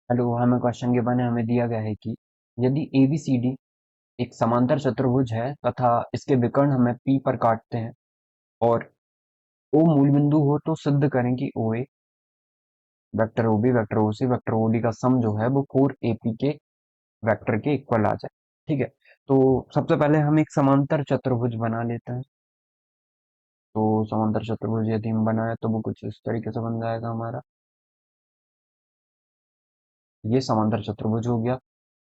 Hello, हमें question के बने हमें दिया गया है कि यदि ABCD एक समांतर चतुर्भुज है तथा इसके विकर्ण हमें P पर काटते हैं और O मूल बिंदु हो तो सिद्ध करें कि OA vector OB vector OC vector OD का सम जो है वो 4AP के वेक्टर के इक्वल आ जाए। ठीक है, तो सबसे पहले हम एक समांतर चतुर्भुज बना लेते हैं। तो समांतर चतुर्भुज यदि हम बनाए तो वो कुछ इस तरीके से बन जाएगा हमारा। ये समांतर चतुर्भुज हो गया।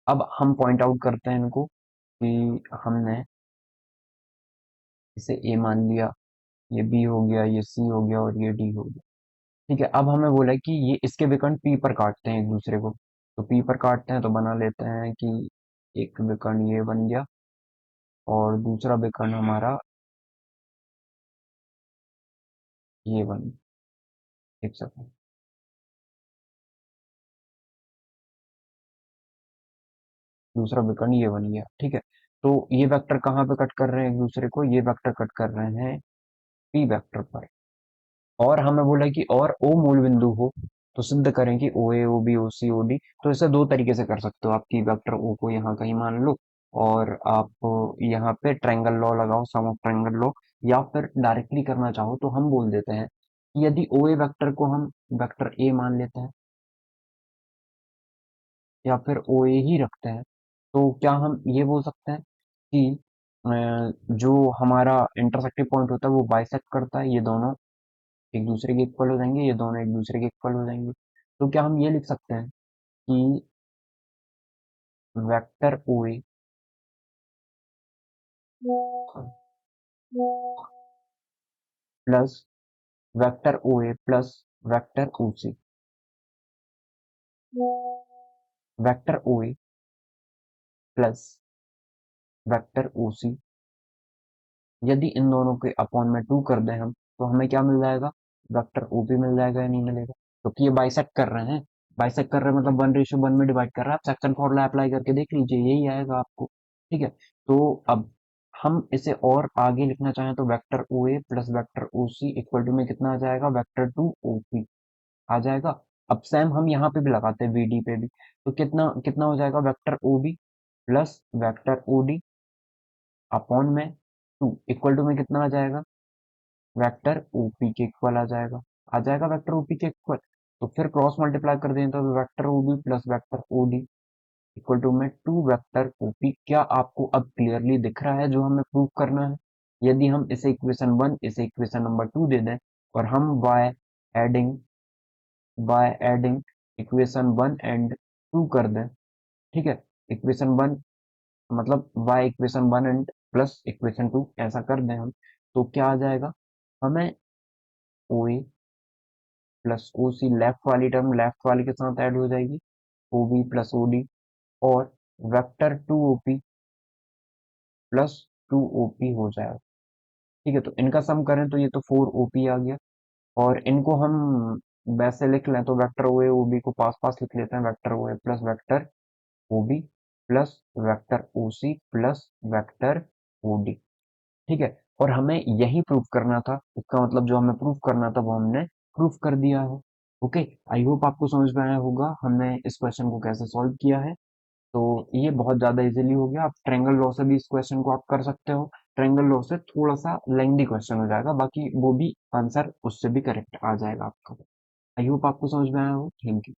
अब हम पॉइंट आउट करते हैं इनको कि हमने इसे A मान लिया, ये B हो गया, ये C हो गया और ये D हो गया। ठीक है, अब हमें बोला है कि ये इसके विकर्ण P पर काटते हैं एक दूसरे को। तो P पर काटते हैं तो बना लेते हैं कि एक विकर्ण ये बन गया और दूसरा विकर्ण हमारा ये बन गया। एक सेकंड, दूसरा विकर्ण ये बन गया। ठीक है, तो ये वेक्टर कहाँ पे कट कर रहे हैं एक दूसरे को? ये वेक्टर कट कर रहे हैं P वेक्टर पर। और हमें बोला है कि और O मूल बिंदु हो तो सिद्ध करें कि OA OB OC OD। तो इसे दो तरीके से कर सकते हो, आपकी वेक्टर O को यहाँ कहीं मान लो और आप यहाँ पे ट्रायंगल लॉ लगाओ, सम ऑफ ट्रायंगल लॉ। या फिर डायरेक्टली करना चाहो तो हम बोल देते हैं कि यदि OA वेक्टर को हम वेक्टर A मान लेते हैं या फिर OA ही रखते हैं, तो क्या हम ये बोल सकते हैं कि जो हमारा इंटरसेक्टिव पॉइंट होता है वो बाइसेक्ट करता है, ये दोनों एक दूसरे के इक्वल हो जाएंगे, ये दोनों एक दूसरे के इक्वल हो जाएंगे। तो क्या हम ये लिख सकते हैं कि vector OA plus vector OA plus vector OC, vector OA plus vector OC यदि इन दोनों के अपॉन में 2 कर दें हम तो हमें क्या मिल जाएगा? वेक्टर OP मिल जाएगा या नहीं मिलेगा? क्योंकि ये बाइसेक्ट कर रहे हैं। बाइसेक्ट कर रहे हैं मतलब 1:1 में डिवाइड कर रहा है। आप सेक्शन फॉर्मूला अप्लाई करके देख लीजिए, यही आएगा आपको। ठीक है, तो अब हम इसे और आगे लिखना चाहें तो vector OA plus vector OC equal to में कितना आ जाएगा? वेक्टर 2OP आ जाएगा। अब सेम हम यहाँ पे भी लगाते हैं VD पे भी, तो कितना कितना हो जाएगा? Vector OB plus vector OD upon में 2 इक्वल टू में कितना आ जाएगा? वेक्टर OP के इक्वल आ जाएगा वेक्टर OP के इक्वल। तो फिर क्रॉस मल्टीप्लाई कर दें तो vector OB plus vector OD equal to में 2 वेक्टर OP। क्या आपको अब क्लियरली दिख रहा है जो हमें प्रूव करना है? यदि हम इसे इक्वेशन 1 इसे इक्वेशन नंबर 2 दे दें और हम adding by adding equation 1 and 2 कर दें। ठीक है, इक्वेशन 1 मतलब by equation 1 and plus equation 2 ऐसा कर दें हम, तो क्या आ जाएगा? हमें OA प्लस OC लेफ्ट वाली टर्म लेफ्ट वाली के साथ ऐड हो जाएगी, OB प्लस OD और वेक्टर 2OP प्लस 2OP हो जाएगा। ठीक है, तो इनका सम करें तो ये तो 4OP आ गया। और इनको हम वैसे लिख लें तो वेक्टर OA OB को पास पास लिख लेते हैं, vector OA plus vector OB plus vector OC plus vector OD। ठीक है, और हमें यही प्रूफ करना था। इसका मतलब जो हमें प्रूफ करना था वो हमने प्रूफ कर दिया है। ओके, आई होप आपको समझ में आया होगा हमने इस क्वेश्चन को कैसे सॉल्व किया है। तो ये बहुत ज्यादा इजीली हो गया। आप ट्रायंगल लॉ से भी इस क्वेश्चन को आप कर सकते हो। ट्रायंगल लॉ से थोड़ा सा लेंदी क्वेश्चन हो जाएगा, बाकी वो भी आंसर उससे भी करेक्ट आ जाएगा आपका। आई होप आपको समझ में आया हो। Thank you.